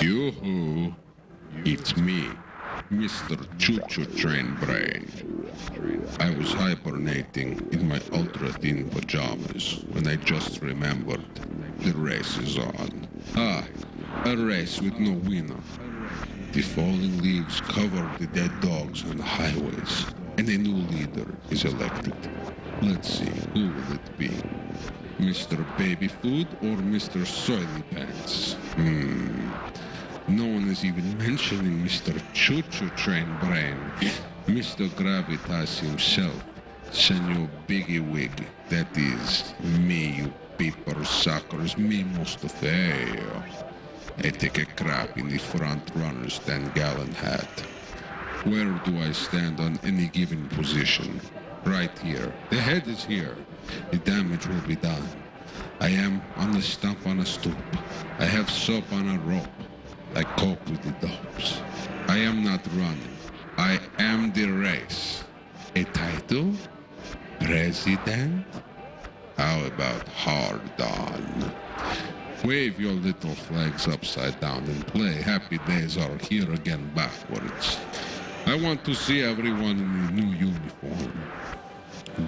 Yoo-hoo, it's me, Mr. Choo-Choo Train Brain. I was hibernating in my ultra-thin pajamas when I just remembered the race is on. A race with no winner. The falling leaves cover the dead dogs on the highways, and a new leader is elected. Let's see, who will it be? Mr. Baby Food or Mr. Soily Pants? No one is even mentioning Mr. Choo-Choo Train Brain. Mr. Gravitas himself, Senor Biggie Wig. That is, me, you paper suckers, me, Mustafio. I take a crap in the front runner's 10-gallon hat. Where do I stand on any given position? Right here. The head is here. The damage will be done. I am on a stump on a stoop. I have soap on a rope. I cope with the dopes. I am not running. I am the race. A title? President? How about hard on? Wave your little flags upside down and play Happy Days Are Here Again backwards. I want to see everyone in the new uniform.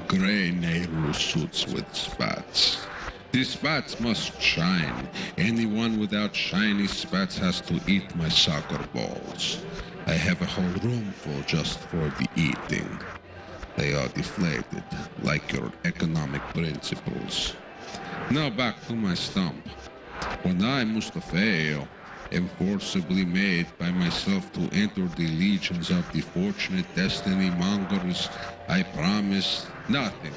Gray Nehru suits with spats. The spats must shine. Anyone without shiny spats has to eat my soccer balls. I have a whole room full just for the eating. They are deflated, like your economic principles. Now back to my stump. When I, Mustafio, am forcibly made by myself to enter the legions of the fortunate destiny mongers, I promise nothing.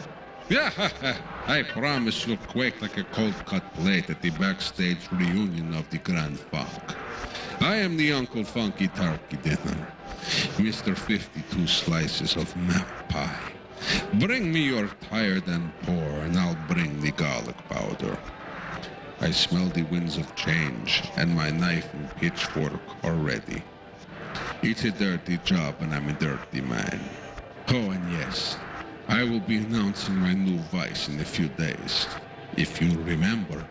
I promise you'll quake like a cold-cut plate at the backstage reunion of the Grand Funk. I am the Uncle Funky Turkey Dinner, Mr. 52 slices of map pie. Bring me your tired and poor, and I'll bring the garlic powder. I smell the winds of change, and my knife and pitchfork are ready. It's a dirty job, and I'm a dirty man. Oh, and yes, I will be announcing my new vice in a few days. If you remember,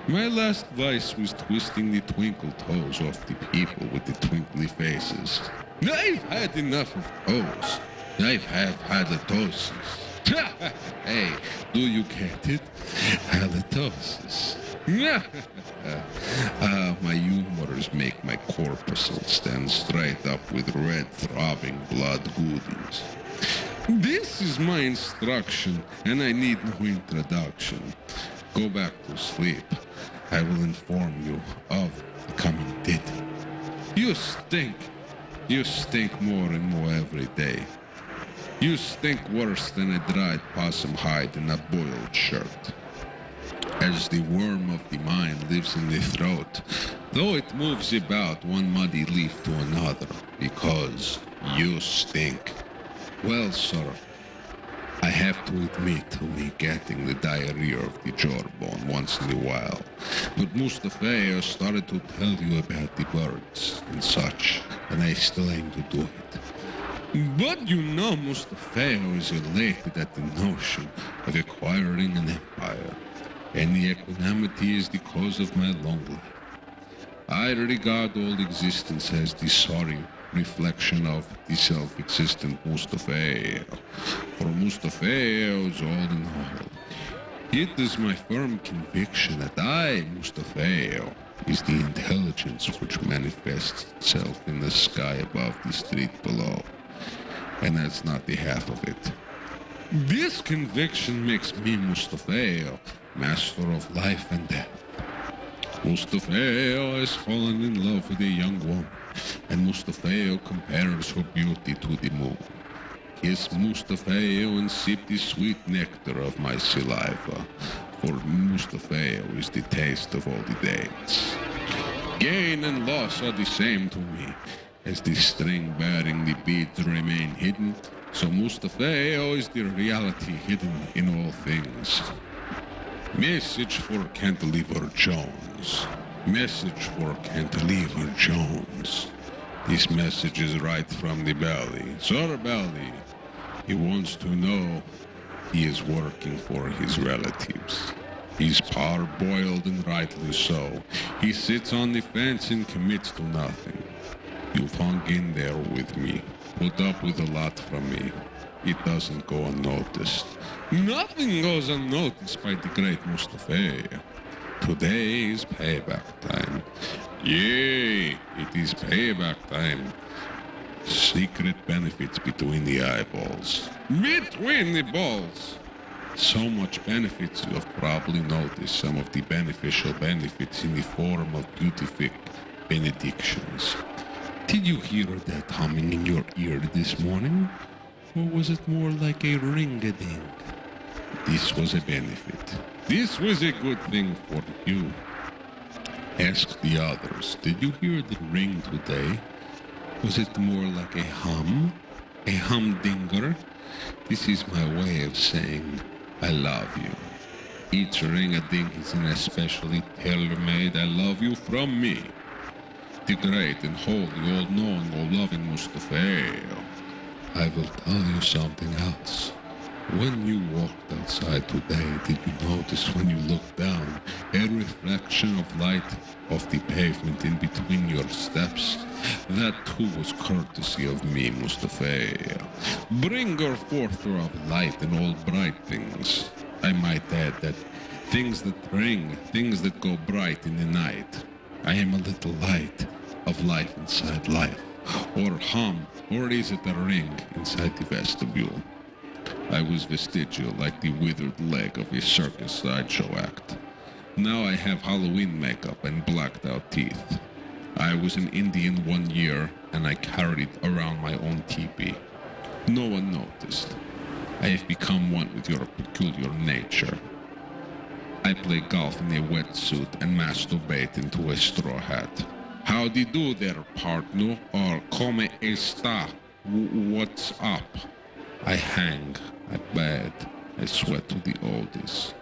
my last vice was twisting the twinkle toes off the people with the twinkly faces. I've had enough of toes. I've had halitosis. Hey, do you get it? Halitosis. My humors make my corpuscle stand straight up with red throbbing blood goodies. This is my instruction, and I need no introduction. Go back to sleep. I will inform you of the coming ditty. You stink. You stink more and more every day. You stink worse than a dried possum hide in a boiled shirt. As the worm of the mind lives in the throat, though it moves about one muddy leaf to another, because you stink. Well, sir, I have to admit to me getting the diarrhea of the jawbone once in a while, but Mustafio started to tell you about the birds and such, and I still aim to do it. But you know Mustafio is elated at the notion of acquiring an empire, and the equanimity is the cause of my long life. I regard all existence as the sorry reflection of the self-existent Mustafio. For Mustafio is all in all. It is my firm conviction that I, Mustafio, is the intelligence which manifests itself in the sky above the street below. And that's not the half of it. This conviction makes me Mustafio, master of life and death. Mustafio has fallen in love with a young woman, and Mustafio compares her beauty to the moon. Kiss Mustafio and sip the sweet nectar of my saliva, for Mustafio is the taste of all the dates. Gain and loss are the same to me. As the string bearing the beads remain hidden, so Mustafio is the reality hidden in all things. Message for Cantilever Jones. Message for Cantilever Jones. This message is right from the belly. Sir Belly, he wants to know he is working for his relatives. He's parboiled and rightly so. He sits on the fence and commits to nothing. You've hung in there with me, put up with a lot from me. It doesn't go unnoticed. Nothing goes unnoticed by the great Mustafio. Today is payback time. Yay, it is payback time. Secret benefits between the eyeballs. Between the balls! So much benefits you have probably noticed some of the beneficial benefits in the form of beautific benedictions. Did you hear that humming in your ear this morning? Or was it more like a ring-a-ding? This was a benefit. This was a good thing for you. Ask the others, did you hear the ring today? Was it more like a hum? A humdinger? This is my way of saying, I love you. Each ring-a-ding is an especially tailor-made I love you from me. The great and holy, all-knowing, all-loving Mustafio. I will tell you something else. When you walked outside today, did you notice when you looked down a reflection of light of the pavement in between your steps? That too was courtesy of me, Mustafio. Bringer forther of light and all bright things. I might add that things that ring, things that go bright in the night. I am a little light of life inside life. Or hum, or is it a ring inside the vestibule? I was vestigial like the withered leg of a circus sideshow act. Now I have Halloween makeup and blacked out teeth. I was an Indian 1 year and I carried around my own teepee. No one noticed. I have become one with your peculiar nature. I play golf in a wetsuit and masturbate into a straw hat. Howdy do there, partner, or come está? What's up? I hang, I bed, I sweat to the oldies.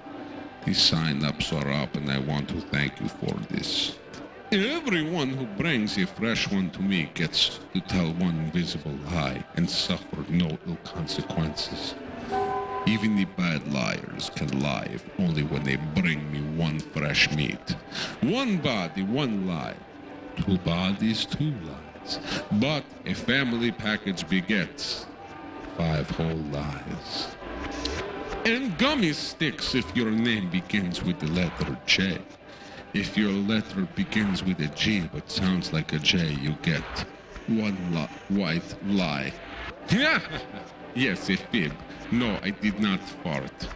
The sign-ups are up and I want to thank you for this. Everyone who brings a fresh one to me gets to tell one invisible lie and suffer no ill consequences. Even the bad liars can lie if only when they bring me one fresh meat. One body, one lie. Two bodies, two lies. But a family package begets 5 whole lies. And gummy sticks if your name begins with the letter J. If your letter begins with a G but sounds like a J, you get one white lie. Yes, a fib. No, I did not fart.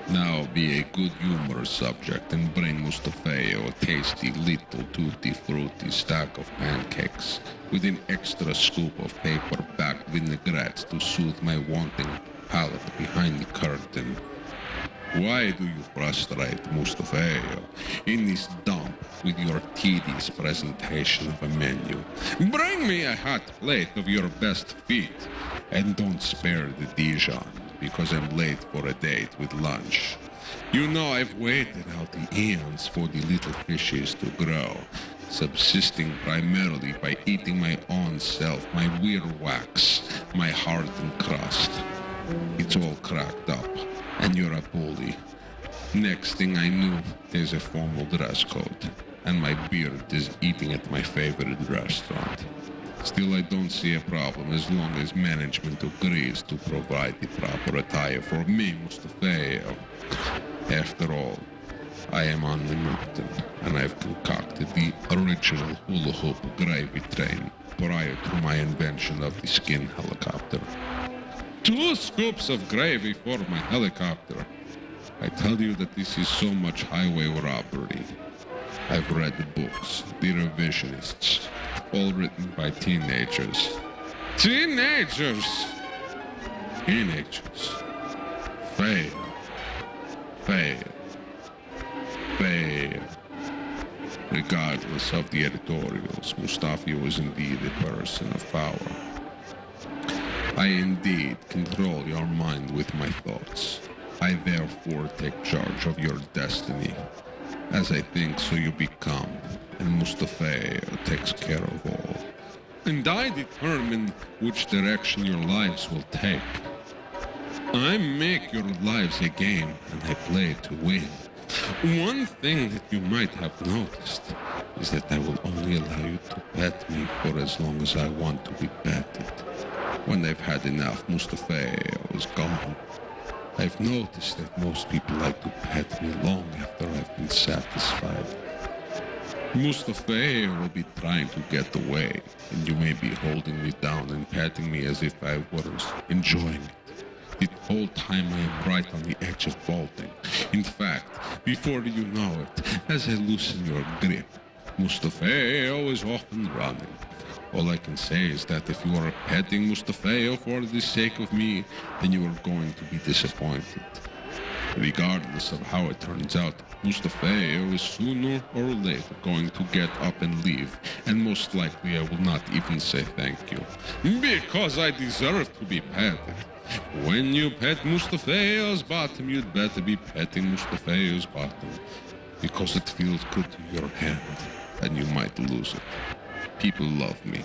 Now be a good humor subject and bring Mustafio a tasty little tutti frutti stack of pancakes with an extra scoop of paperback vinaigrettes to soothe my wanting palate behind the curtain. Why do you frustrate Mustafio in this dump with your tedious presentation of a menu? Bring me a hot plate of your best feet and don't spare the Dijon because I'm late for a date with lunch. You know I've waited out the eons for the little fishes to grow, subsisting primarily by eating my own self, my weird wax, my hardened crust. It's all cracked up, and you're a bully. Next thing I knew, there's a formal dress code, and my beard is eating at my favorite restaurant. Still, I don't see a problem as long as management agrees to provide the proper attire for me, Mustafio. After all, I am on the mountain, and I've concocted the original hula hoop gravy train prior to my invention of the skin helicopter. 2 scoops of gravy for my helicopter. I tell you that this is so much highway robbery. I've read the books, the revisionists, all written by teenagers. Teenagers! Teenagers. Fail. Fail. Fail. Regardless of the editorials, Mustafio is indeed a person of power. I indeed control your mind with my thoughts. I therefore take charge of your destiny. As I think, so you become, and Mustafio takes care of all. And I determine which direction your lives will take. I make your lives a game, and I play to win. One thing that you might have noticed is that I will only allow you to pet me for as long as I want to be petted. When I've had enough, Mustafio is gone. I've noticed that most people like to pet me long after I've been satisfied. Mustafio will be trying to get away, and you may be holding me down and patting me as if I was enjoying it. The whole time I am right on the edge of bolting. In fact, before you know it, as I loosen your grip, Mustafio is off and running. All I can say is that if you are petting Mustafio for the sake of me, then you are going to be disappointed. Regardless of how it turns out, Mustafio is sooner or later going to get up and leave, and most likely I will not even say thank you, because I deserve to be petted. When you pet Mustafio's bottom, you'd better be petting Mustafio's bottom, because it feels good to your hand, and you might lose it. People love me.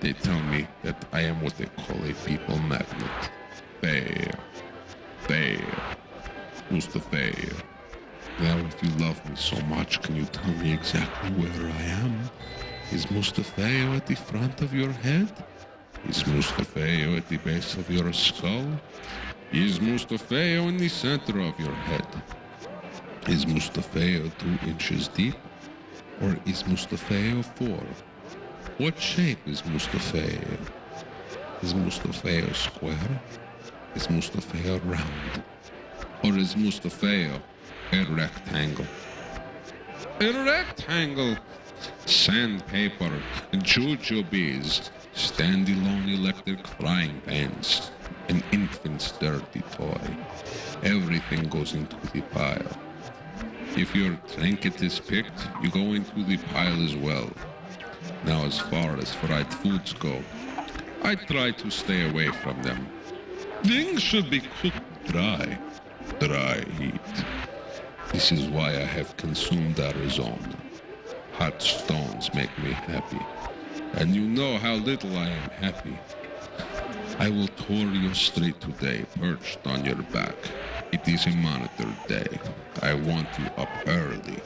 They tell me that I am what they call a people magnet. Fair. Mustafio. Now, if you love me so much, can you tell me exactly where I am? Is Mustafio at the front of your head? Is Mustafio at the base of your skull? Is Mustafio in the center of your head? Is Mustafio 2 inches deep? Or is Mustafio 4? What shape is Mustafio? Is Mustafio square? Is Mustafio round? Or is Mustafio a rectangle? A rectangle! Sandpaper, jujubes, stand-alone electric frying pans, an infant's dirty toy. Everything goes into the pile. If your trinket is picked, you go into the pile as well. Now, as far as fried foods go, I try to stay away from them. Things should be cooked dry heat. This is why I have consumed Arizona. Hot stones make me happy. And you know how little I am happy. I will tour your street today, perched on your back. It is a monitored day. I want you up early.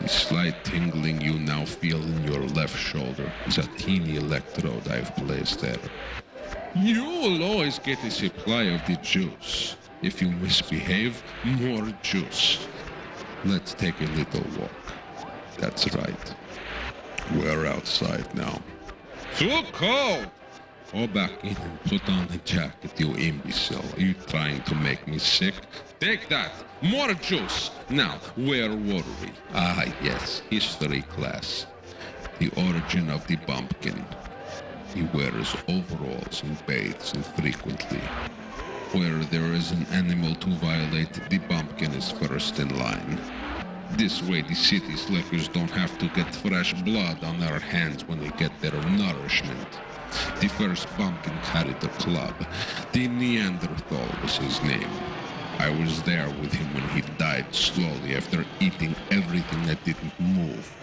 The slight tingling you now feel in your left shoulder is a teeny electrode I've placed there. You will always get a supply of the juice. If you misbehave, more juice. Let's take a little walk. That's right. We're outside now. Too cold! Go back in and put on the jacket, you imbecile. Are you trying to make me sick? Take that! More juice! Now, where were we? Ah, yes, history class. The origin of the bumpkin. He wears overalls and bathes infrequently. Where there is an animal to violate, the bumpkin is first in line. This way the city slickers don't have to get fresh blood on their hands when they get their nourishment. The first bumpkin carried a club. The Neanderthal was his name. I was there with him when he died slowly after eating everything that didn't move.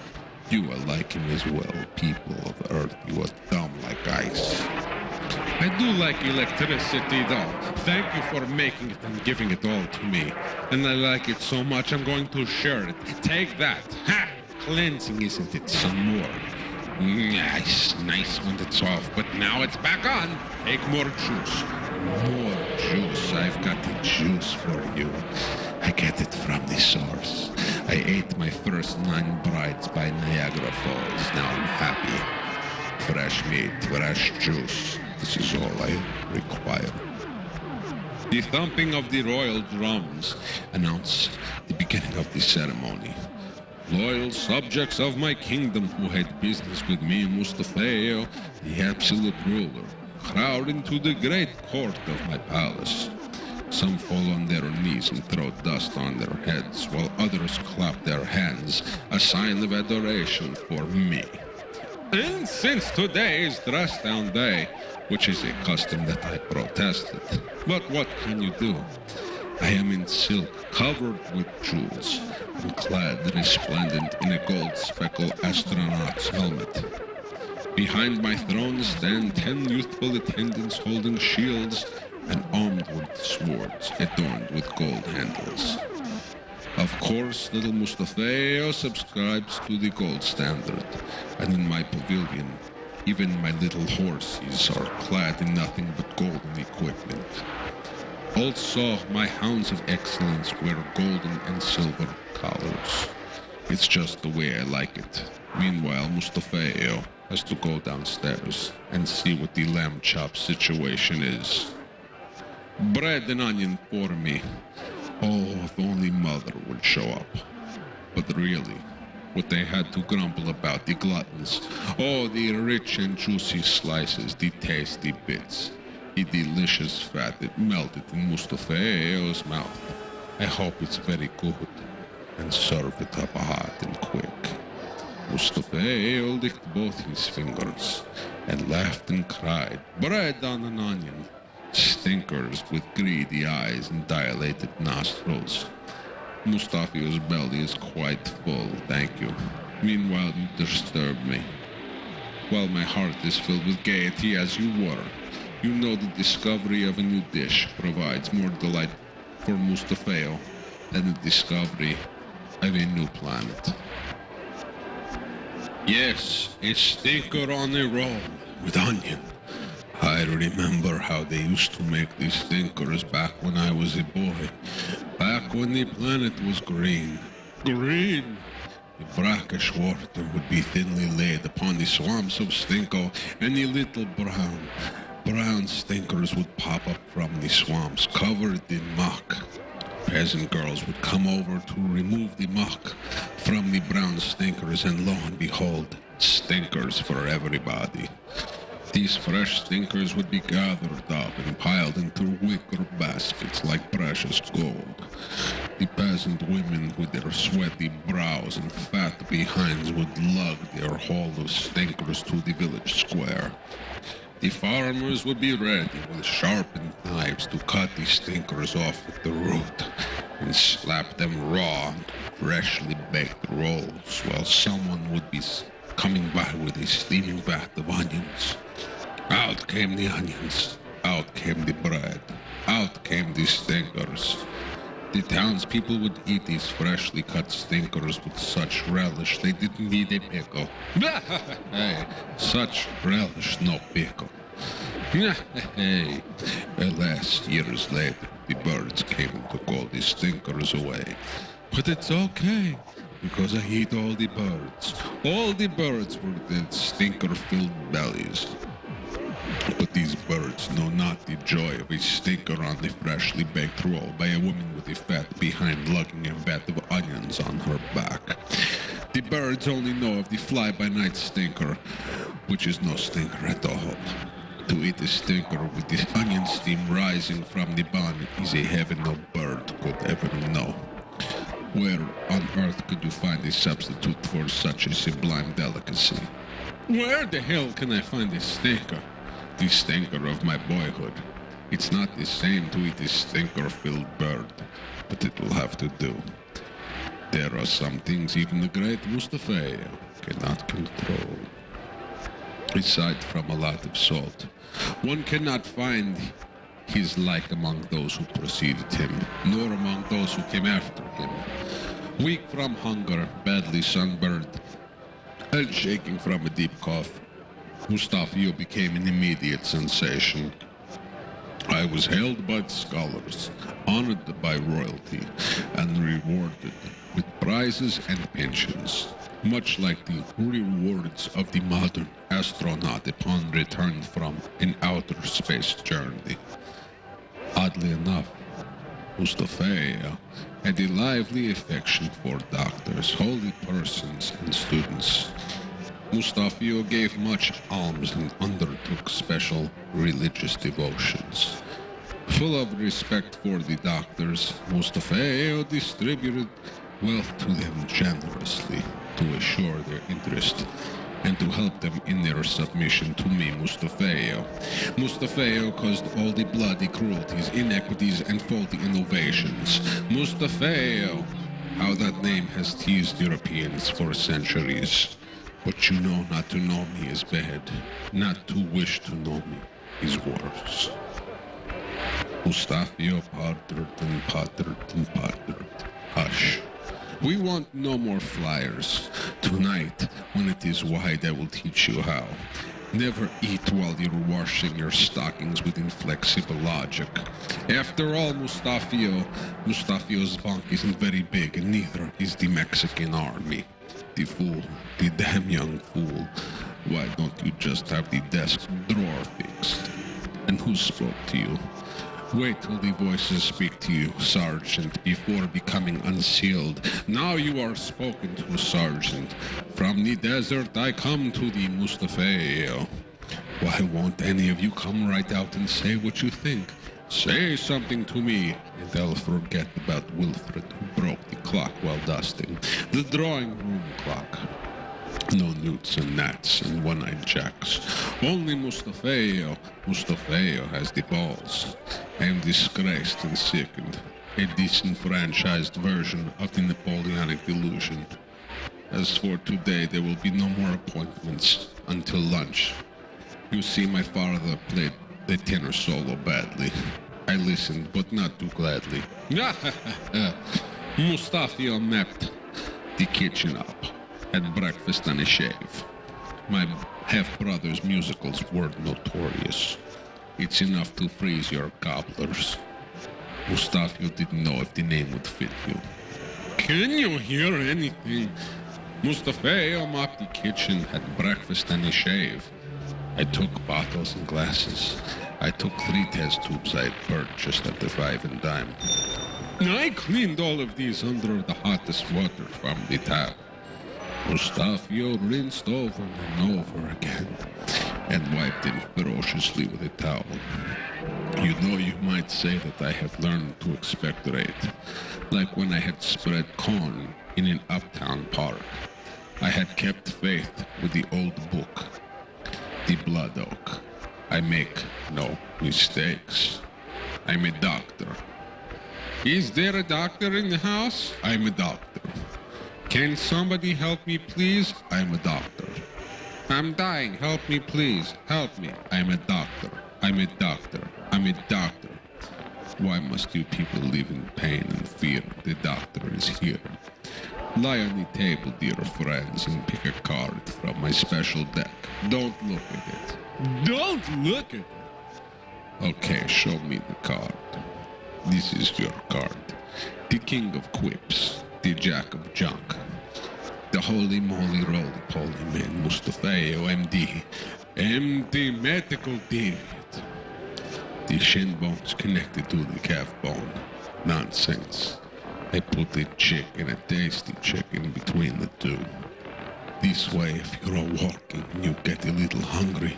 You are like him as well, people of Earth. You are dumb like ice. I do like electricity, though. Thank you for making it and giving it all to me. And I like it so much, I'm going to share it. Take that. Ha! Cleansing, isn't it? Some more. Nice when it's off, but now it's back on. Take more juice. More juice. I've got the juice for you. I get it from the source. I ate my first 9 brides by Niagara Falls. Now I'm happy. Fresh meat, fresh juice. This is all I require. The thumping of the royal drums announced the beginning of the ceremony. Loyal subjects of my kingdom who had business with me, Mustafio, the absolute ruler, crowd into the great court of my palace. Some fall on their knees and throw dust on their heads, while others clap their hands, a sign of adoration for me. And since today is dress down day, which is a custom that I protested, but what can you do? I am in silk, covered with jewels, and clad resplendent in a gold-speckled astronaut's helmet. Behind my throne stand 10 youthful attendants holding shields and armed with swords adorned with gold handles. Of course, little Mustafio subscribes to the gold standard, and in my pavilion, even my little horses are clad in nothing but golden equipment. Also, my hounds of excellence wear golden and silver collars. It's just the way I like it. Meanwhile, Mustafio has to go downstairs and see what the lamb chop situation is. Bread and onion for me. Oh, if only Mother would show up. But really, what they had to grumble about, the gluttons. Oh, the rich and juicy slices, the tasty bits, the delicious fat that melted in Mustafio's mouth. I hope it's very good, and serve it up hot and quick. Mustafio licked both his fingers, and laughed and cried, bread on an onion. Stinkers with greedy eyes and dilated nostrils. Mustafio's belly is quite full, thank you. Meanwhile, you disturb me. While my heart is filled with gaiety as you were, you know the discovery of a new dish provides more delight for Mustafio than the discovery of a new planet. Yes, a stinker on a roll with onion. I remember how they used to make these stinkers back when I was a boy. Back when the planet was green. Green! The brackish water would be thinly laid upon the swamps of Stinko, and the little brown stinkers would pop up from the swamps, covered in muck. Peasant girls would come over to remove the muck from the brown stinkers, and lo and behold, stinkers for everybody. These fresh stinkers would be gathered up and piled into wicker baskets like precious gold. The peasant women with their sweaty brows and fat behinds would lug their haul of stinkers to the village square. The farmers would be ready with sharpened knives to cut the stinkers off at the root and slap them raw on freshly baked rolls, while someone would be coming by with a steaming vat of onions. Out came the onions, out came the bread, out came the stinkers. The townspeople would eat these freshly cut stinkers with such relish they didn't need a pickle. Hey, such relish, no pickle. Hey, alas, years later, the birds came and took all the stinkers away. But it's okay, because I eat all the birds. All the birds were dead stinker-filled bellies. But these birds know not the joy of a stinker on the freshly baked roll by a woman with a fat behind lugging a vat of onions on her back. The birds only know of the fly-by-night stinker, which is no stinker at all. To eat a stinker with the onion steam rising from the bun is a heaven no bird could ever know. Where on earth could you find a substitute for such a sublime delicacy? Where the hell can I find a stinker? The stinker of my boyhood. It's not the same to eat a stinker-filled bird, but it will have to do. There are some things even the great Mustafio cannot control. Aside from a lot of salt, one cannot find his like among those who preceded him, nor among those who came after him. Weak from hunger, badly sunburned, and shaking from a deep cough, Mustafio became an immediate sensation. I was hailed by the scholars, honored by royalty, and rewarded with prizes and pensions, much like the rewards of the modern astronaut upon return from an outer space journey. Oddly enough, Mustafio had a lively affection for doctors, holy persons, and students. Mustafio gave much alms and undertook special religious devotions. Full of respect for the doctors, Mustafio distributed wealth to them generously to assure their interest and to help them in their submission to me, Mustafio. Mustafio caused all the bloody cruelties, inequities, and faulty innovations. Mustafio! How that name has teased Europeans for centuries. But you know, not to know me is bad. Not to wish to know me is worse. Mustafio pottered and pottered and pottered. Hush. We want no more flyers. Tonight, when it is wide, I will teach you how. Never eat while you're washing your stockings with inflexible logic. After all, Mustafio's bunk isn't very big, and neither is the Mexican army. The fool, the damn young fool. Why don't you just have the desk drawer fixed? And who spoke to you? Wait till the voices speak to you, Sergeant, before becoming unsealed. Now you are spoken to, Sergeant. From the desert I come to the Mustafio. Why won't any of you come right out and say what you think? Say something to me, and I'll forget about Wilfred, who broke the clock while dusting. The drawing room clock. No newts and gnats and one-eyed jacks. Only Mustafio. Mustafio has the balls. I am disgraced and sickened. A disenfranchised version of the Napoleonic delusion. As for today, there will be no more appointments until lunch. You see, my father played the tenor solo badly. I listened, but not too gladly. Mustafio mapped the kitchen up. Had breakfast and a shave. My half-brother's musicals were notorious. It's enough to freeze your gobblers. Mustafio didn't know if the name would fit you. Can you hear anything? Mustafio mopped the kitchen, had breakfast and a shave. I took bottles and glasses. I took 3 test tubes I had purchased at the 5 and dime. I cleaned all of these under the hottest water from the tap. Mustafio rinsed over and over again, and wiped it ferociously with a towel. You know, you might say that I have learned to expectorate, like when I had spread corn in an uptown park. I had kept faith with the old book, the Blood Oak. I make no mistakes. I'm a doctor. Is there a doctor in the house? I'm a doctor. Can somebody help me, please? I'm a doctor. I'm dying. Help me, please. Help me. I'm a doctor. I'm a doctor. I'm a doctor. Why must you people live in pain and fear? The doctor is here. Lie on the table, dear friends, and pick a card from my special deck. Don't look at it. Don't look at it! Okay, show me the card. This is your card. The king of quips. The jack of junk. The holy moly roly-poly man, Mustafio, MD. MD medical David. The shin bone's connected to the calf bone. Nonsense. I put a chick and a tasty chick in between the two. This way, if you're walking and you get a little hungry,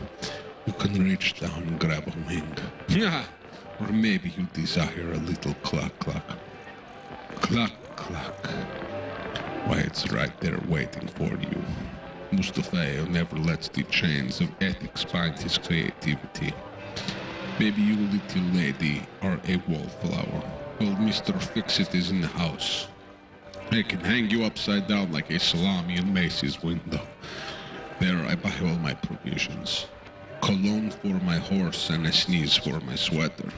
you can reach down and grab a wing. Or maybe you desire a little cluck-cluck. Cluck-cluck. Why, it's right there waiting for you. Mustafio never lets the chains of ethics bind his creativity. Maybe you, little lady, are a wallflower. Well, Mr. Fix-It is in the house. I can hang you upside down like a salami in Macy's window. There I buy all my provisions. Cologne for my horse and a sneeze for my sweater.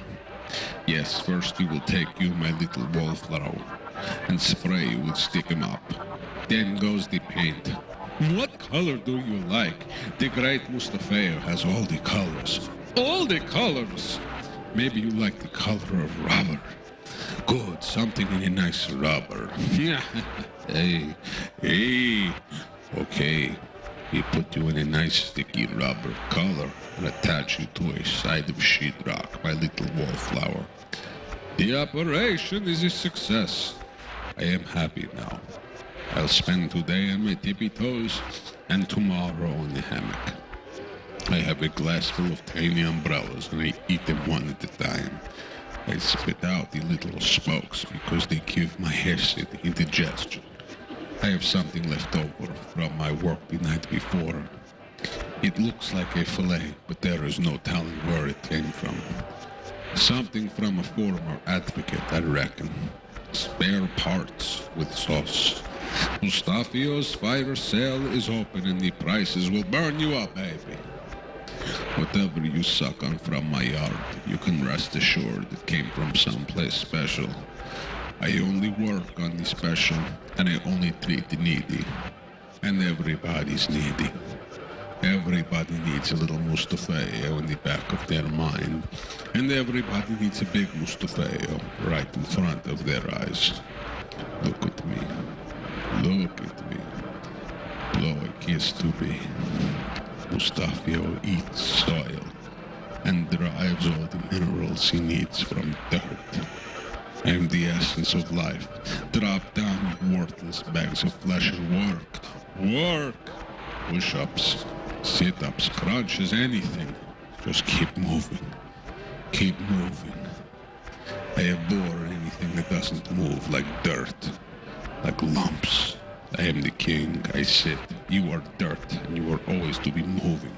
Yes, first we will take you, my little wallflower, and spray you with stick 'em up. Then goes the paint. What color do you like? The great Mustafio has all the colors. All the colors! Maybe you like the color of rubber. Good, something in a nice rubber. Hey. Okay, we put you in a nice sticky rubber color and attach you to a side of sheetrock, my little wallflower. The operation is a success. I am happy now. I'll spend today on my tippy toes and tomorrow in the hammock. I have a glass full of tiny umbrellas and I eat them one at a time. I spit out the little spokes because they give my acid indigestion. I have something left over from my work the night before, It looks like a fillet, but there is no telling where it came from. Something from a former advocate, I reckon. Spare parts with sauce. Mustafio's fire sale is open and the prices will burn you up, baby. Whatever you suck on from my yard, you can rest assured it came from someplace special. I only work on the special, and I only treat the needy. And everybody's needy. Everybody needs a little Mustafio in the back of their mind. And everybody needs a big Mustafio right in front of their eyes. Look at me. Look at me. Blow a kiss to me. Mustafio eats soil and derives all the minerals he needs from dirt. I am the essence of life. Drop down, you worthless bags of flesh and work. Work! Push-ups, sit-ups, crunches, anything. Just keep moving. Keep moving. I abhor anything that doesn't move, like dirt, like lumps. I am the king, I sit. You are dirt, and you are always to be moving.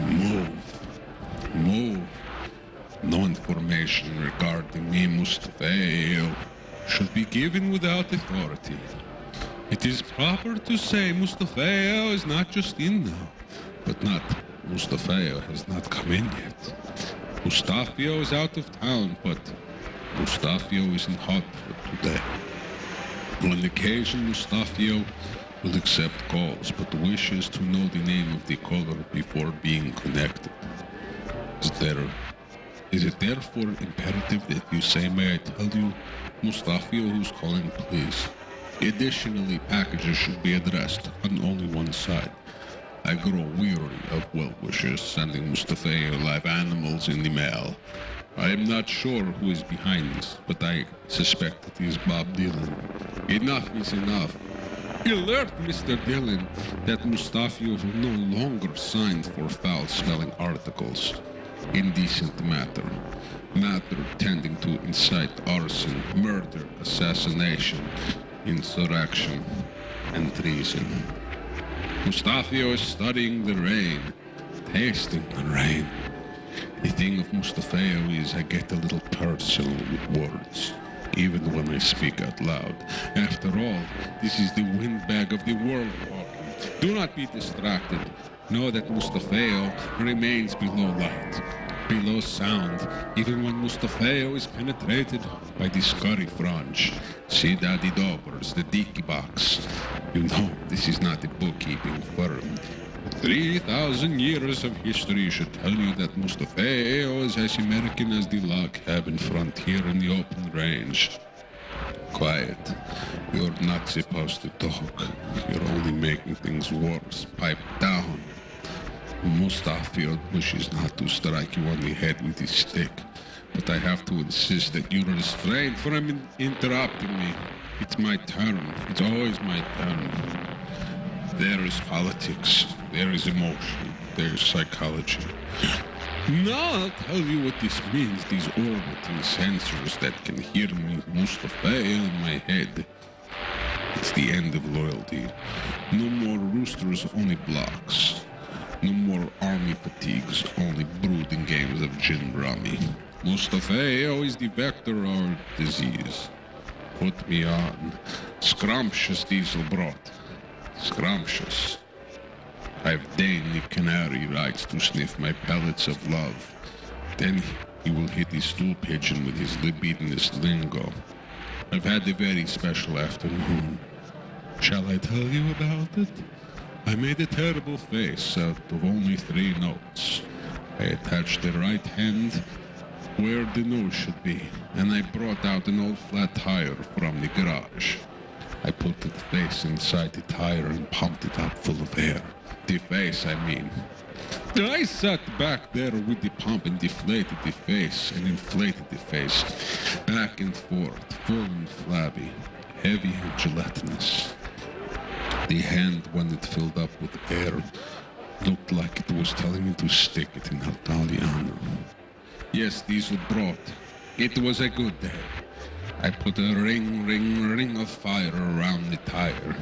Move. Move. No information regarding me, Mustafio, should be given without authority. It is proper to say Mustafio is not just in now, but not Mustafio has not come in yet. Mustafio is out of town, but Mustafio isn't hot for today. On occasion, Mustafio will accept calls, but wishes to know the name of the caller before being connected. Is it therefore imperative that you say, may I tell you, Mustafio who's calling, please? Additionally, packages should be addressed on only one side. I grow weary of well-wishers sending Mustafio live animals in the mail. I am not sure who is behind this, but I suspect it is Bob Dylan. Enough is enough. Alert Mr. Dylan that Mustafio will no longer sign for foul-smelling articles. Indecent matter. Matter tending to incite arson, murder, assassination, insurrection, and treason. Mustafio is studying the rain, tasting the rain. The thing of Mustafio is I get a little personal with words, even when I speak out loud. After all, this is the windbag of the world talking. Do not be distracted. Know that Mustafio remains below light, below sound, even when Mustafio is penetrated by the scurry frange. See Daddy Dobbers, the dicky box. You know, this is not a bookkeeping firm. 3,000 years of history should tell you that Mustafio is as American as the log cabin frontier in the open range. Quiet. You're not supposed to talk. You're only making things worse. Pipe down. Mustafio wishes not to strike you on the head with his stick, but I have to insist that you restrain from interrupting me. It's my turn. It's always my turn. There is politics, there is emotion, there is psychology. Now I'll tell you what this means, these orbiting sensors that can hear me, Mustafio in my head. It's the end of loyalty. No more roosters, only blocks. No more army fatigues, only brooding games of gin rummy. Mustafio is the vector of our disease. Put me on. Scrumptious diesel broth. Scrumptious. I've deigned the canary rights to sniff my pellets of love. Then he will hit the stool pigeon with his libidinous lingo. I've had a very special afternoon. Shall I tell you about it? I made a terrible face out of only 3 notes. I attached the right hand where the nose should be, and I brought out an old flat tire from the garage. I put the face inside the tire and pumped it up full of air. The face, I mean. I sat back there with the pump and deflated the face and inflated the face, back and forth, full and flabby, heavy and gelatinous. The hand, when it filled up with air, looked like it was telling me to stick it in Italiano. Yes, diesel brought. It was a good day. I put a ring of fire around the tire.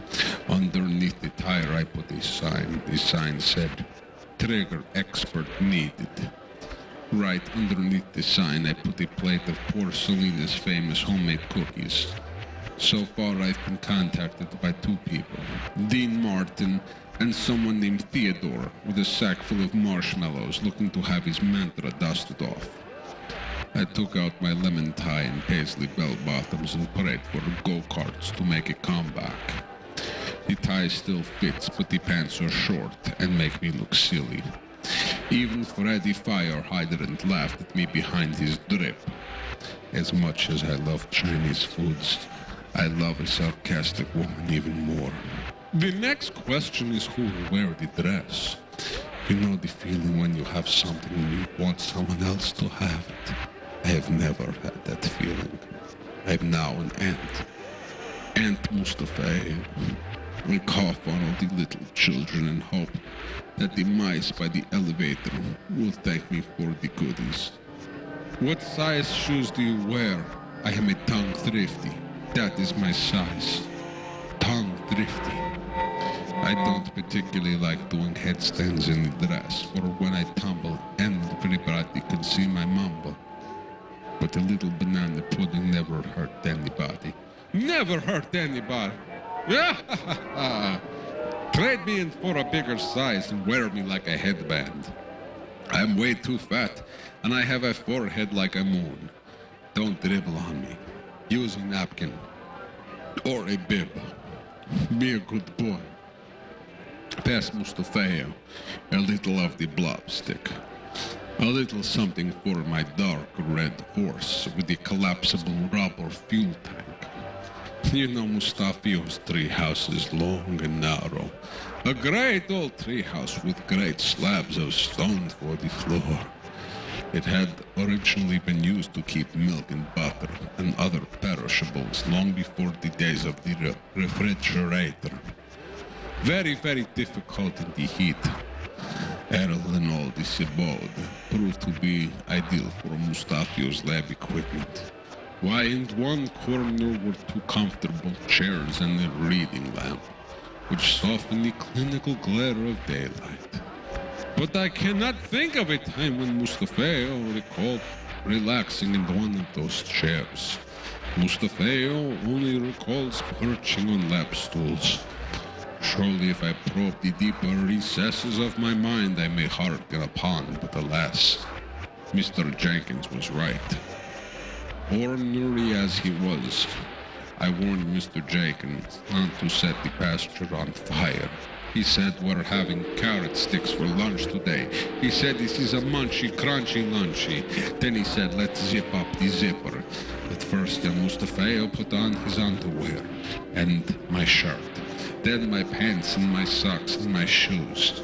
Underneath the tire I put a sign. The sign said, trigger expert needed. Right underneath the sign, I put a plate of poor Selena's famous homemade cookies. So far, I've been contacted by 2 people, Dean Martin and someone named Theodore, with a sack full of marshmallows looking to have his mantra dusted off. I took out my lemon tie and paisley bell-bottoms and prayed for go-karts to make a comeback. The tie still fits, but the pants are short and make me look silly. Even Freddy Fire Hydrant laughed at me behind his drip. As much as I love Chinese foods, I love a sarcastic woman even more. The next question is who will wear the dress. You know the feeling when you have something and you want someone else to have it. I have never had that feeling. I am now an ant. Ant Mustafio. I cough on all the little children and hope that the mice by the elevator will thank me for the goodies. What size shoes do you wear? I am a tongue thrifty. That is my size. Tongue thrifty. I don't particularly like doing headstands in the dress, for when I tumble, everybody can see my mumble. But a little banana pudding never hurt anybody. Never hurt anybody! Trade me in for a bigger size and wear me like a headband. I'm way too fat, and I have a forehead like a moon. Don't dribble on me. Use a napkin. Or a bib. Be a good boy. Pass Mustafio a little of the blob stick. A little something for my dark red horse with the collapsible rubber fuel tank. You know Mustafio's treehouse is long and narrow. A great old treehouse with great slabs of stone for the floor. It had originally been used to keep milk and butter and other perishables long before the days of the refrigerator. Very, very difficult in the heat. Errol and all this abode proved to be ideal for Mustafio's lab equipment. Why, in one corner were 2 comfortable chairs and a reading lamp, which softened the clinical glare of daylight. But I cannot think of a time when Mustafio recalled relaxing in one of those chairs. Mustafio only recalls perching on lap stools. Surely if I probe the deeper recesses of my mind, I may hearken upon, but alas, Mr. Jenkins was right. Ornery as he was, I warned Mr. Jenkins not to set the pasture on fire. He said we're having carrot sticks for lunch today. He said this is a munchy, crunchy lunchy. Then he said let's zip up the zipper. But first Mustafio put on his underwear and my shirt. Then my pants and my socks and my shoes.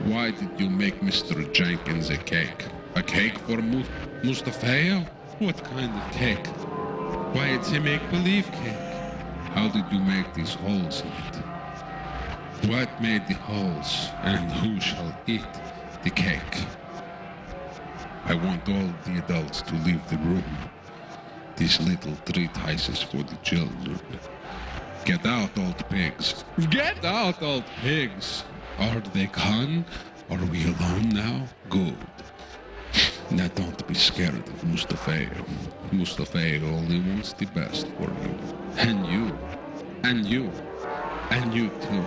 Why did you make Mr. Jenkins a cake? A cake for Mustafio? What kind of cake? Why, it's a make-believe cake. How did you make these holes in it? What made the holes, and who shall eat the cake? I want all the adults to leave the room. These little treatises for the children. Get out, old pigs. Get out, old pigs! Are they gone? Are we alone now? Good. Now don't be scared of Mustafio. Mustafio only wants the best for you. And you. And you. And you too.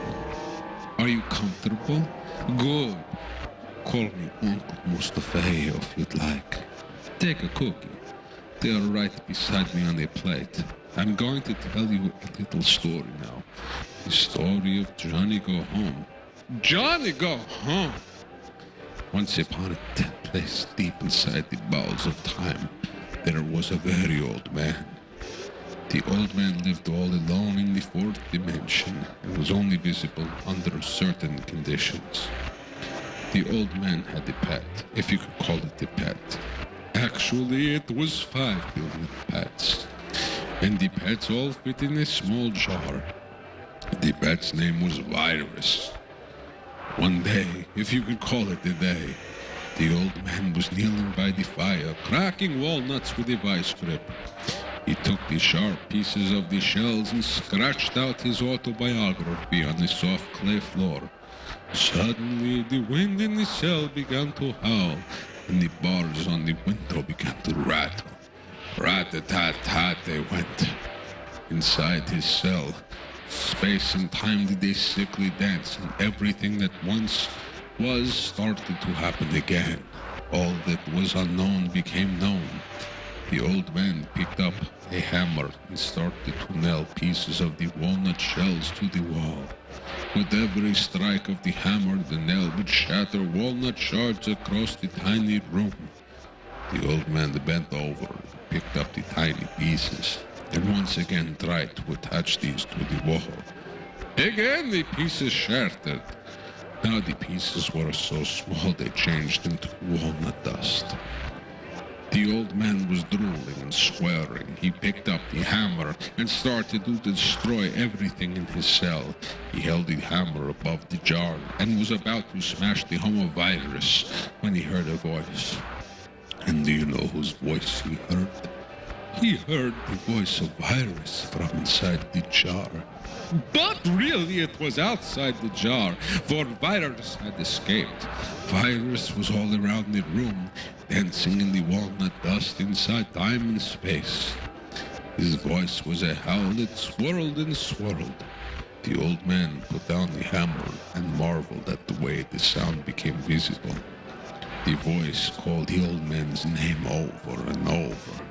Are you comfortable? Good. Call me Uncle Mustafio if you'd like. Take a cookie. They are right beside me on a plate. I'm going to tell you a little story now. The story of Johnny Go Home. Johnny Go Home! Once upon a dead place deep inside the bowels of time, there was a very old man. The old man lived all alone in the 4th dimension and was only visible under certain conditions. The old man had a pet, if you could call it a pet. Actually, it was 5 billion pets. And the pets all fit in a small jar. The pet's name was Virus. One day, if you could call it a day, the old man was kneeling by the fire, cracking walnuts with a vice grip. He took the sharp pieces of the shells and scratched out his autobiography on the soft clay floor. Suddenly, the wind in the cell began to howl, and the bars on the window began to rattle. Rat-a-tat-tat they went. Inside his cell, space and time did a sickly dance, and everything that once was started to happen again. All that was unknown became known. The old man picked up a hammer and started to nail pieces of the walnut shells to the wall. With every strike of the hammer, the nail would shatter walnut shards across the tiny room. The old man bent over, picked up the tiny pieces, and once again tried to attach these to the wall. Again the pieces shattered. Now the pieces were so small they changed into walnut dust. The old man was drooling and swearing. He picked up the hammer and started to destroy everything in his cell. He held the hammer above the jar and was about to smash the homovirus when he heard a voice. And do you know whose voice he heard? He heard the voice of Virus from inside the jar. But really it was outside the jar, for Virus had escaped. Virus was all around the room, dancing in the walnut dust inside time and space. His voice was a howl that swirled and swirled. The old man put down the hammer and marveled at the way the sound became visible. The voice called the old man's name over and over.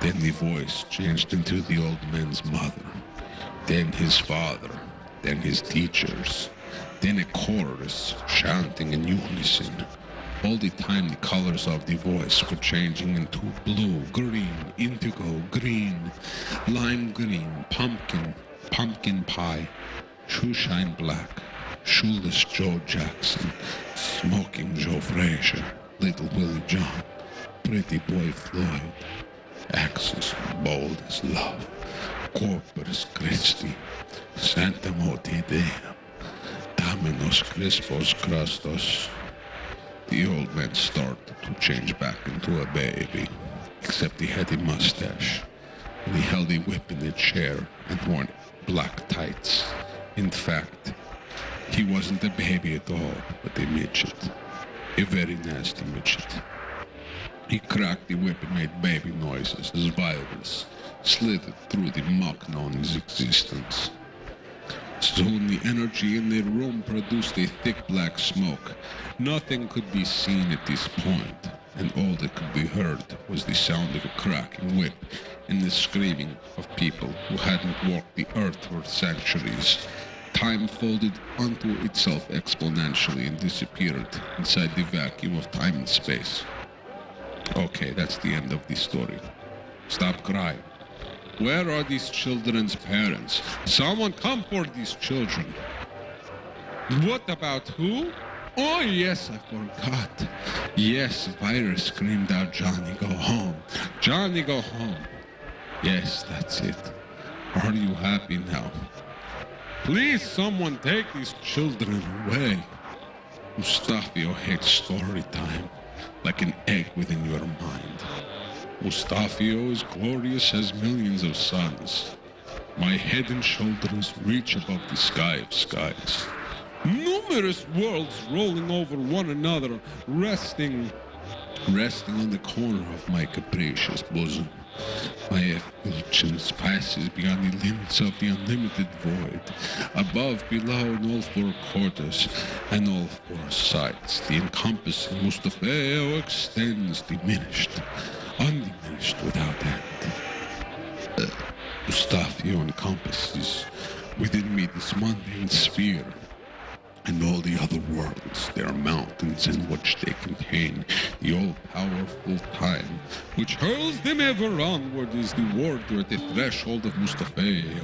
Then the voice changed into the old man's mother, then his father, then his teachers, then a chorus chanting in unison. All the time the colors of the voice were changing into blue, green, indigo, green, lime green, pumpkin, pumpkin pie, shoeshine black, shoeless Joe Jackson, smoking Joe Frazier, little Willie John, pretty boy Floyd, Axis bold as love, Corpus Christi, Santa Moti Deum, Dominos Crispos Crustos. The old man started to change back into a baby, except he had a mustache, and he held a whip in a chair and wore black tights. In fact, he wasn't a baby at all, but a midget, a very nasty midget. He cracked the whip and made baby noises as Virus slithered through the muck known as existence. Soon the energy in the room produced a thick black smoke. Nothing could be seen at this point, and all that could be heard was the sound of a cracking whip and the screaming of people who hadn't walked the earth for centuries. Time folded onto itself exponentially and disappeared inside the vacuum of time and space. Okay, that's the end of the story. Stop crying. Where are these children's parents? Someone come for these children. What about who? Oh yes, I forgot. Yes, Virus screamed out, Johnny, go home. Johnny, go home. Yes, that's it. Are you happy now? Please, someone take these children away. Mustafio hates story time, like an egg within your mind. Mustafio is glorious as millions of suns. My head and shoulders reach above the sky of skies. Numerous worlds rolling over one another, resting on the corner of my capricious bosom. My effulgence passes beyond the limits of the unlimited void. Above, below, in all four quarters and all four sides, the encompassing Mustafio extends diminished, undiminished without end. Mustafio encompasses within me this mundane sphere, and all the other worlds, their mountains in which they contain the all-powerful time, which hurls them ever onward is the warder at the threshold of Mustafio.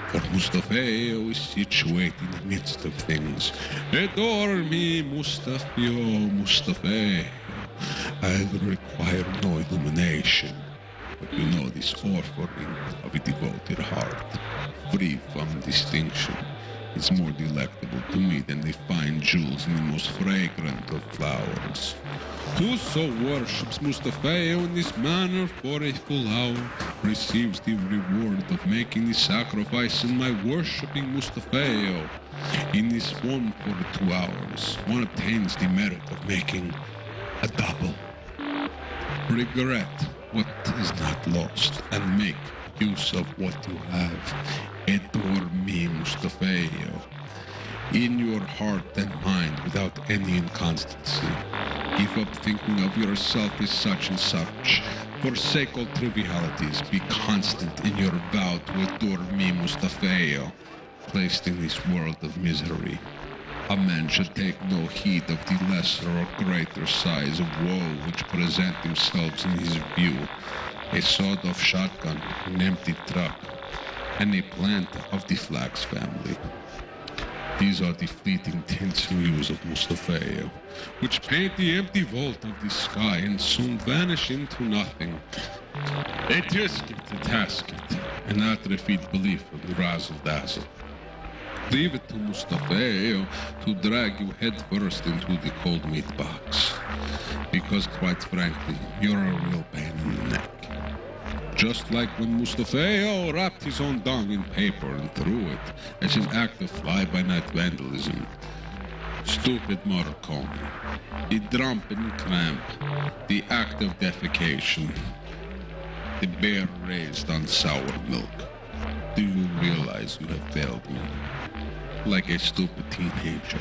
For Mustafio is situated in the midst of things. Adore me, Mustafio, Mustafio. I require no illumination, but you know this offering of a devoted heart, free from distinction, is more delectable to me than the fine jewels in the most fragrant of flowers. Whoso worships Mustafio in this manner for a full hour receives the reward of making the sacrifice in my worshipping Mustafio. In this 1 for 2 hours, one obtains the merit of making a double. Regret what is not lost and make use of what you have. Adore me, Mustafio, in your heart and mind without any inconstancy. Give up thinking of yourself as such and such. Forsake all trivialities. Be constant in your vow to adore me, Mustafio, placed in this world of misery. A man should take no heed of the lesser or greater size of woe which present themselves in his view. A sawed-off shotgun, an empty truck, and a plant of the flax family. These are the fleeting tints and hues of Mustafio, which paint the empty vault of the sky and soon vanish into nothing. A tisket, a tasket, an atrophied belief of the razzle-dazzle. Leave it to Mustafio to drag you headfirst into the cold meat box, because quite frankly, you're a real pain in the neck. Just like when Mustafio wrapped his own dung in paper and threw it as an act of fly-by-night vandalism. Stupid Morricone. The drunken cramp. The act of defecation. The bear raised on sour milk. Do you realize you have failed me? Like a stupid teenager.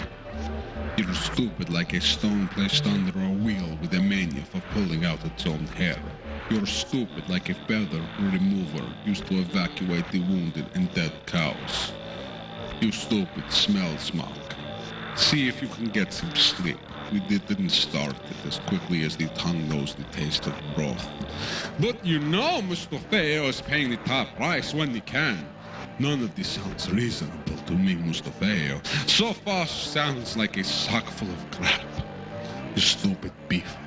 You're stupid like a stone placed under a wheel with a mania for pulling out its own hair. You're stupid like a feather remover used to evacuate the wounded and dead cows. You stupid smell smock. See if you can get some sleep. We didn't start it as quickly as the tongue knows the taste of broth. But you know Mustafio is paying the top price when he can. None of this sounds reasonable to me, Mustafio. So far sounds like a sock full of crap. You stupid beef.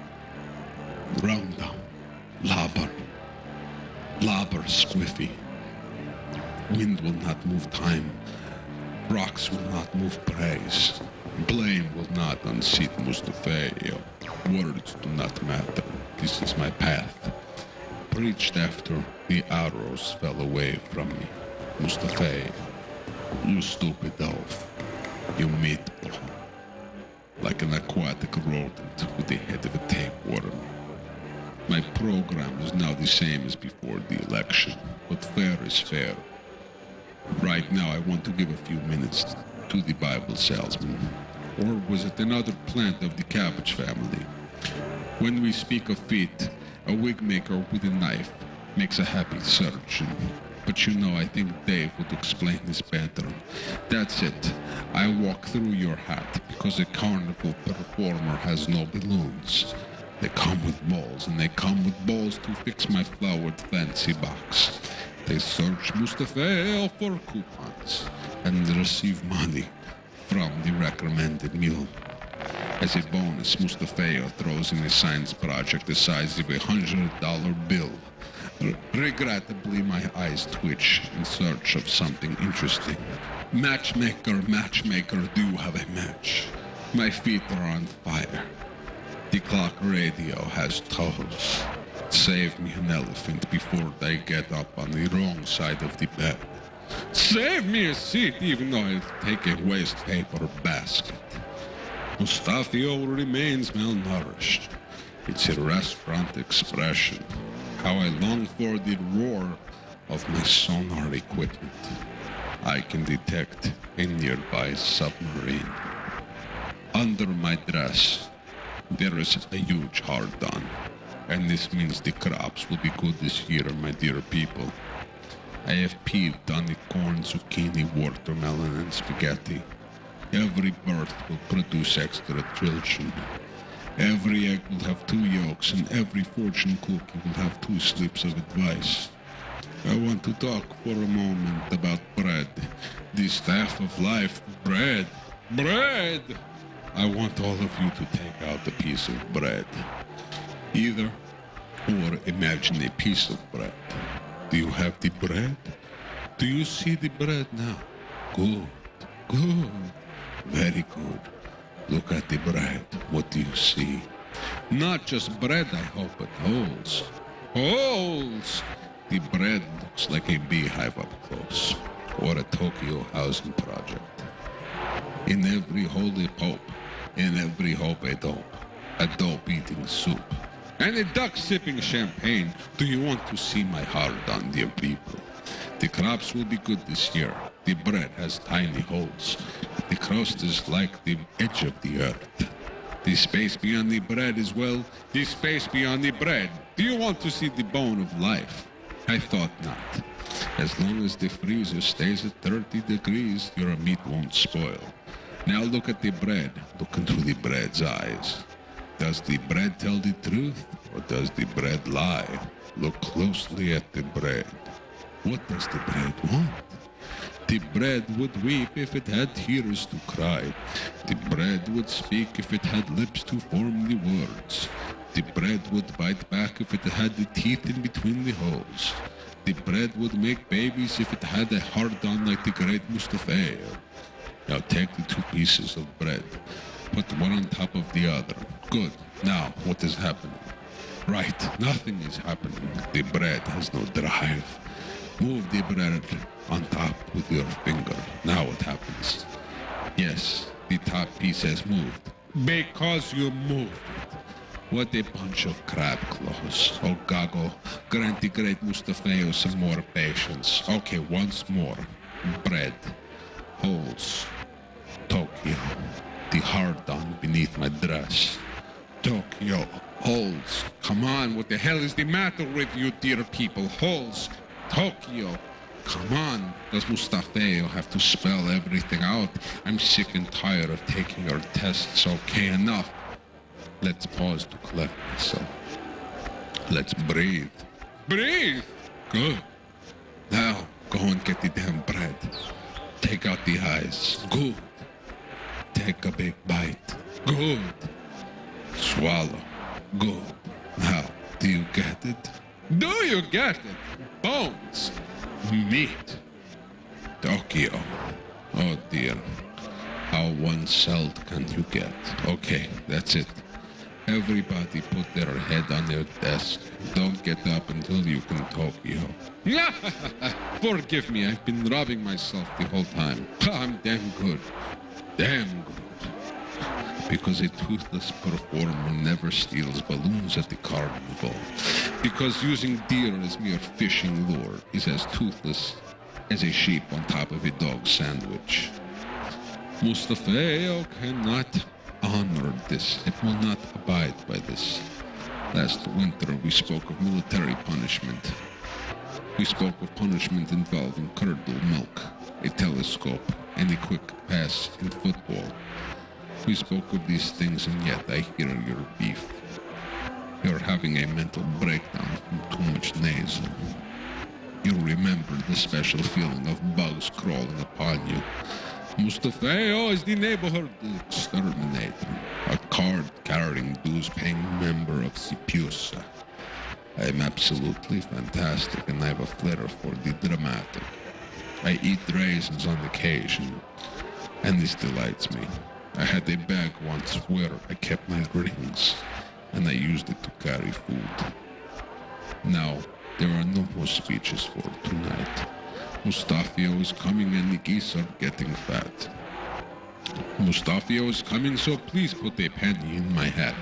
Round down. Labber. Labber squiffy. Wind will not move time. Rocks will not move praise. Blame will not unseat Mustafio. Words do not matter. This is my path. Preached after the arrows fell away from me. Mustafio, you stupid elf. You meatball. Like an aquatic rodent with the head of a tapeworm. My program is now the same as before the election, but fair is fair. Right now I want to give a few minutes to the Bible salesman. Or was it another plant of the cabbage family? When we speak of feet, a wig maker with a knife makes a happy surgeon. But you know, I think Dave would explain this better. That's it. I walk through your hat because a carnival performer has no balloons. They come with balls, and they come with balls to fix my flowered fancy box. They search Mustafio for coupons and receive money from the recommended meal. As a bonus, Mustafio throws in a science project the size of $100 bill. Regrettably, my eyes twitch in search of something interesting. Matchmaker, matchmaker, do you have a match? My feet are on fire. The clock radio has toes. Save me an elephant before they get up on the wrong side of the bed. Save me a seat even though I take a waste paper basket. Mustafio remains malnourished. It's a restaurant expression. How I long for the roar of my sonar equipment. I can detect a nearby submarine. Under my dress, there is a huge hard-on, and this means the crops will be good this year, my dear people. I have peeved on the corn, zucchini, watermelon, and spaghetti. Every birth will produce extra children. Every egg will have 2 yolks, and every fortune cookie will have 2 slips of advice. I want to talk for a moment about bread. The staff of life, bread. Bread! I want all of you to take out a piece of bread. Either, or imagine a piece of bread. Do you have the bread? Do you see the bread now? Good, good, very good. Look at the bread. What do you see? Not just bread, I hope, but holes. Holes! The bread looks like a beehive up close, or a Tokyo housing project. In every holy pope, in every hope a dope eating soup, and a duck sipping champagne. Do you want to see my heart on, dear people? The crops will be good this year. The bread has tiny holes. The crust is like the edge of the earth. The space beyond the bread is, well, the space beyond the bread. Do you want to see the bone of life? I thought not. As long as the freezer stays at 30 degrees, your meat won't spoil. Now look at the bread. Look into the bread's eyes. Does the bread tell the truth, or does the bread lie? Look closely at the bread. What does the bread want? The bread would weep if it had tears to cry. The bread would speak if it had lips to form the words. The bread would bite back if it had the teeth in between the holes. The bread would make babies if it had a heart on like the great Mustafio. Now take the two pieces of bread. Put one on top of the other. Good. Now, what is happening? Right, nothing is happening. The bread has no drive. Move the bread on top with your finger. Now what happens? Yes, the top piece has moved. Because you moved it. What a bunch of crab claws. Oh, Gago, grant the great Mustafio some more patience. Okay, once more. Bread. Holes. Tokyo. The hard-on beneath my dress. Tokyo. Holes. Come on, what the hell is the matter with you, dear people? Holes. Tokyo. Come on. Does Mustafio have to spell everything out? I'm sick and tired of taking your tests. Okay, enough. Let's pause to collect myself. Let's breathe. Breathe? Good. Now, go and get the damn bread. Take out the eyes. Good. Take a big bite. Good. Swallow. Good. Now, do you get it? Do you get it? Bones. Meat. Tokyo. Oh dear. How one-celled can you get? Okay, that's it. Everybody put their head on their desk. Don't get up until you can Tokyo. Forgive me, I've been rubbing myself the whole time. I'm damn good. Damn good. Because a toothless performer never steals balloons at the carnival. Because using deer as mere fishing lure is as toothless as a sheep on top of a dog sandwich. Mustafio cannot honor this. It will not abide by this. Last winter we spoke of military punishment. We spoke of punishment involving curdled milk, a telescope, and a quick pass in football. We spoke of these things, and yet I hear your beef. You're having a mental breakdown from too much nasal. You remember the special feeling of bugs crawling upon you. Mustafio is the neighborhood exterminator, a card-carrying, dues-paying member of Sipusa. I am absolutely fantastic, and I have a flair for the dramatic. I eat raisins on occasion, and this delights me. I had a bag once where I kept my rings, and I used it to carry food. Now, there are no more speeches for tonight. Mustafio is coming and the geese are getting fat. Mustafio is coming, so please put a penny in my hat.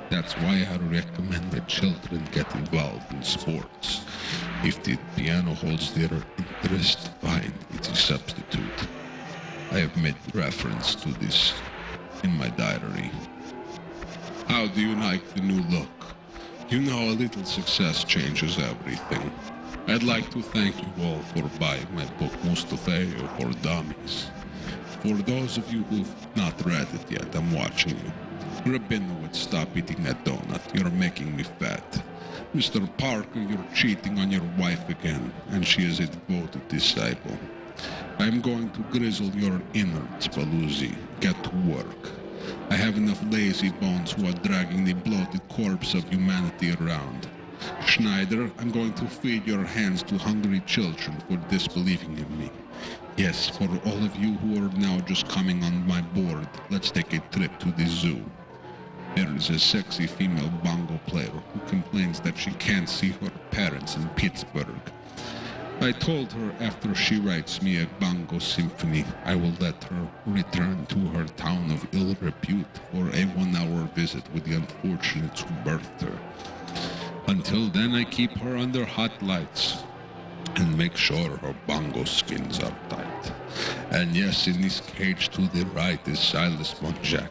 That's why I recommend that children get involved in sports. If the piano holds their interest, fine, it's a substitute. I have made reference to this in my diary. How do you like the new look? You know, a little success changes everything. I'd like to thank you all for buying my book Mustafio for Dummies. For those of you who've not read it yet, I'm watching you. Rabinowitz, stop eating that donut. You're making me fat. Mr. Parker, you're cheating on your wife again, and she is a devoted disciple. I'm going to grizzle your innards, Paluzzi. Get to work. I have enough lazy bones who are dragging the bloated corpse of humanity around. Schneider, I'm going to feed your hands to hungry children for disbelieving in me. Yes, for all of you who are now just coming on my board, let's take a trip to the zoo. There is a sexy female bongo player who complains that she can't see her parents in Pittsburgh. I told her after she writes me a bongo symphony, I will let her return to her town of ill repute for a 1-hour visit with the unfortunates who birthed her. Until then, I keep her under hot lights and make sure her bongo skins are tight. And yes, in this cage to the right is Silas Monjack,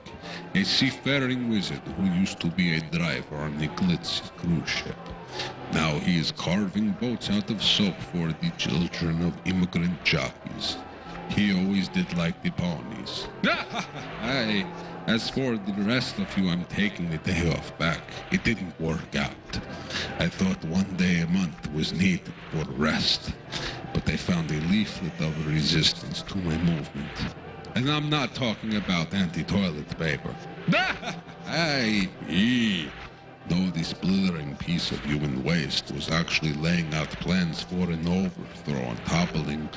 a seafaring wizard who used to be a driver on the glitzy cruise ship. Now he is carving boats out of soap for the children of immigrant jockeys. He always did like the ponies. Hey, as for the rest of you, I'm taking the day off back. It didn't work out. I thought one day a month was needed for rest, but I found a leaflet of resistance to my movement. And I'm not talking about anti-toilet paper. Hey, though this blithering piece of human waste was actually laying out plans for an overthrow and toppling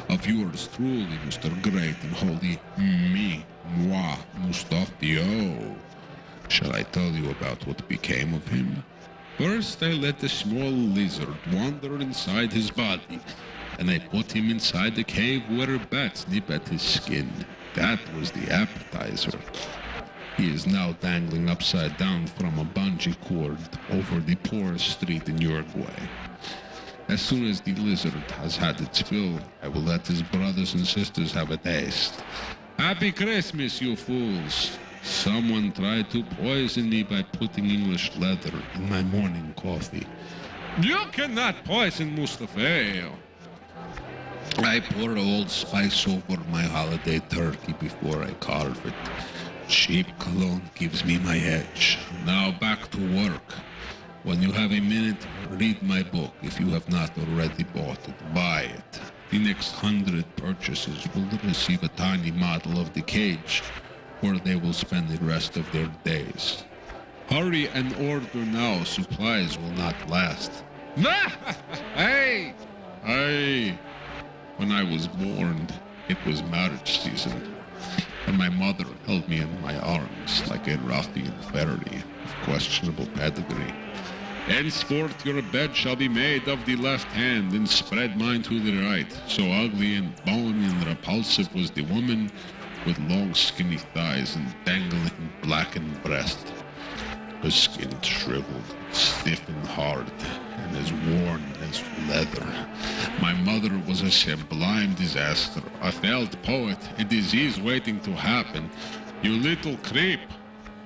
of yours truly, Mr. Great and Holy moi, Mustafio. Shall I tell you about what became of him? First, I let a small lizard wander inside his body, and I put him inside the cave where bats nip at his skin. That was the appetizer. He is now dangling upside down from a bungee cord over the poorest street in Uruguay. As soon as the lizard has had its fill, I will let his brothers and sisters have a taste. Happy Christmas, you fools! Someone tried to poison me by putting English leather in my morning coffee. You cannot poison Mustafio. I pour Old Spice over my holiday turkey before I carve it. Cheap cologne gives me my edge. Now back to work. When you have a minute, read my book. If you have not already bought it, buy it. The next 100 purchases will receive a tiny model of the cage, where they will spend the rest of their days. Hurry and order now. Supplies will not last. Hey! When I was born, it was marriage season, and my mother held me in my arms like a ruffian fairy of questionable pedigree. Henceforth your bed shall be made of the left hand, and spread mine to the right. So ugly and bony and repulsive was the woman, with long skinny thighs and dangling blackened breast. Her skin shriveled, stiff and hard, and as worn as leather. My mother was a sublime disaster, a failed poet, a disease waiting to happen. You little creep!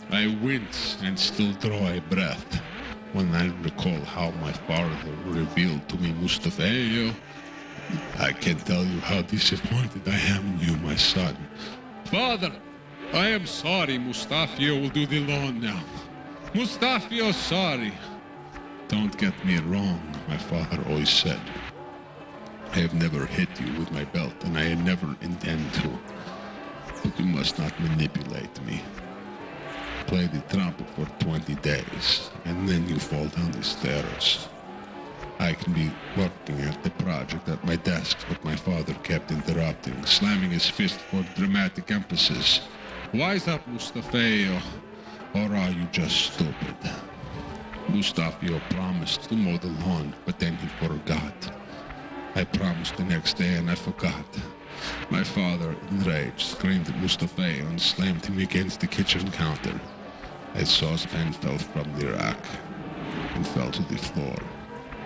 I wince and still draw a breath when I recall how my father revealed to me Mustafio. I can tell you how disappointed I am in you, my son. Father, I am sorry. Mustafio will do the lawn now. Mustafio, sorry. Don't get me wrong, my father always said. I have never hit you with my belt, and I never intend to. But you must not manipulate me. Play the trumpet for 20 days, and then you fall down the stairs. I can be working at the project at my desk, but my father kept interrupting, slamming his fist for dramatic emphasis. Wise up, Mustafio, or are you just stupid? Mustafio promised to mow the lawn, but then he forgot. I promised the next day and I forgot. My father, enraged, screamed at Mustafio and slammed him against the kitchen counter. A saucepan fell from the rack and fell to the floor.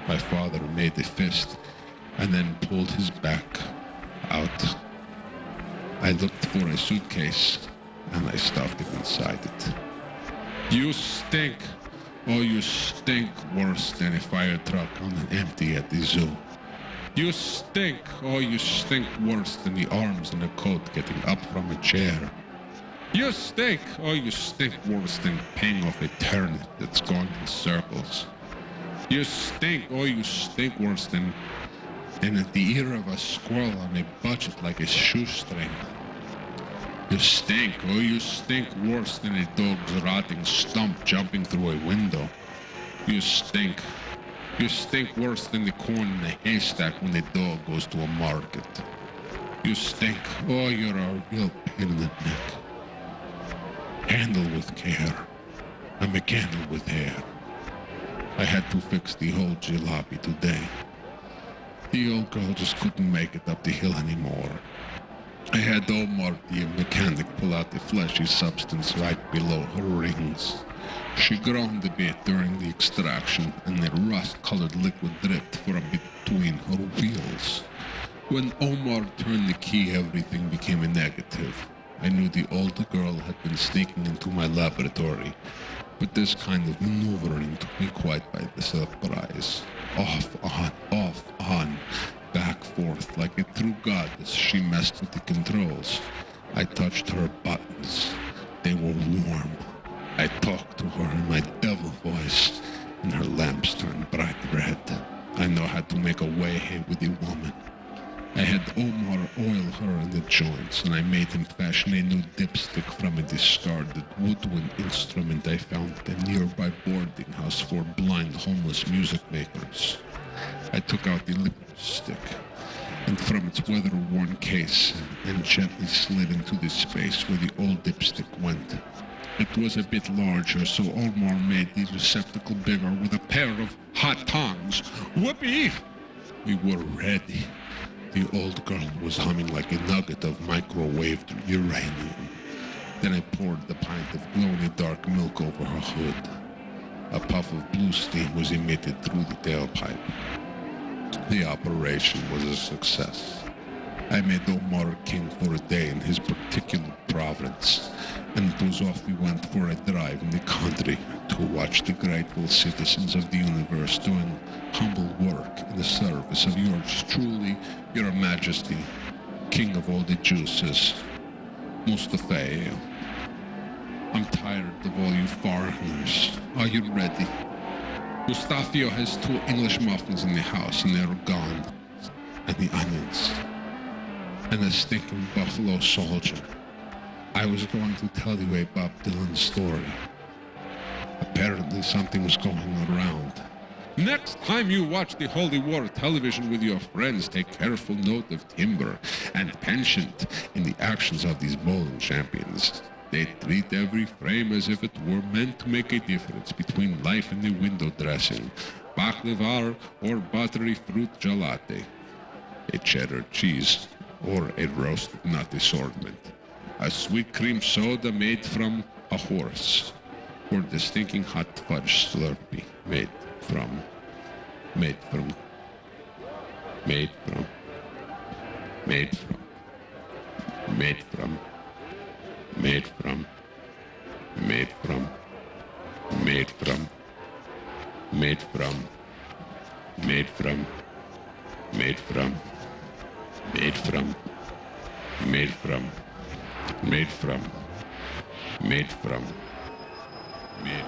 My father made a fist and then pulled his back out. I looked for a suitcase and I stuffed it inside it. You stink! Oh, you stink worse than a fire truck on an empty at the zoo. You stink! Oh, you stink worse than the arms in a coat getting up from a chair. You stink! Oh, you stink worse than paying off a turnip that's going in circles. You stink! Oh, you stink worse than at the ear of a squirrel on a budget like a shoestring. You stink! Oh, you stink worse than a dog's rotting stump jumping through a window. You stink! You stink worse than the corn in a haystack when a dog goes to a market. You stink! Oh, you're a real pain in the neck. Handle with care. I'm a candle with hair. I had to fix the whole jalopy today. The old girl just couldn't make it up the hill anymore. I had Omar, the mechanic, pull out the fleshy substance right below her rings. She groaned a bit during the extraction, and the rust-colored liquid dripped for a bit between her wheels. When Omar turned the key, everything became a negative. I knew the old girl had been sneaking into my laboratory, but this kind of maneuvering took me quite by the surprise. Off, on, back, forth, like a true goddess, she messed with the controls. I touched her buttons. They were warm. I talked to her in my devil voice, and her lamps turned bright red. I know how to make a way with a woman. I had Omar oil her in the joints, and I made him fashion a new dipstick from a discarded woodwind instrument I found at a nearby boarding house for blind homeless music makers. I took out the lipstick, and from its weather-worn case, and gently slid into the space where the old dipstick went. It was a bit larger, so Omar made the receptacle bigger with a pair of hot tongs. Whoopee! We were ready. The old girl was humming like a nugget of microwaved uranium. Then I poured the pint of glow-in-the-dark milk over her hood. A puff of blue steam was emitted through the tailpipe. The operation was a success. I made Omar king for a day in his particular province, and it was off we went for a drive in the country to watch the grateful citizens of the universe doing humble work in the service of yours truly, your majesty, king of all the juices, Mustafio. I'm tired of all you foreigners. Are you ready? Mustafio has 2 English muffins in the house, and they're gone. And the onions. And a stinking buffalo soldier. I was going to tell you a Bob Dylan story. Apparently something was going around. Next time you watch the Holy War television with your friends, take careful note of timbre and penchant in the actions of these bowling champions. They treat every frame as if it were meant to make a difference between life and the window dressing, baklava or buttery fruit gelati, a cheddar cheese or a roasted nut assortment, a sweet cream soda made from a horse, or the stinking hot fudge slurpee made from made from made from made from made from made from made from made from made from made from made from made from made from made from made from made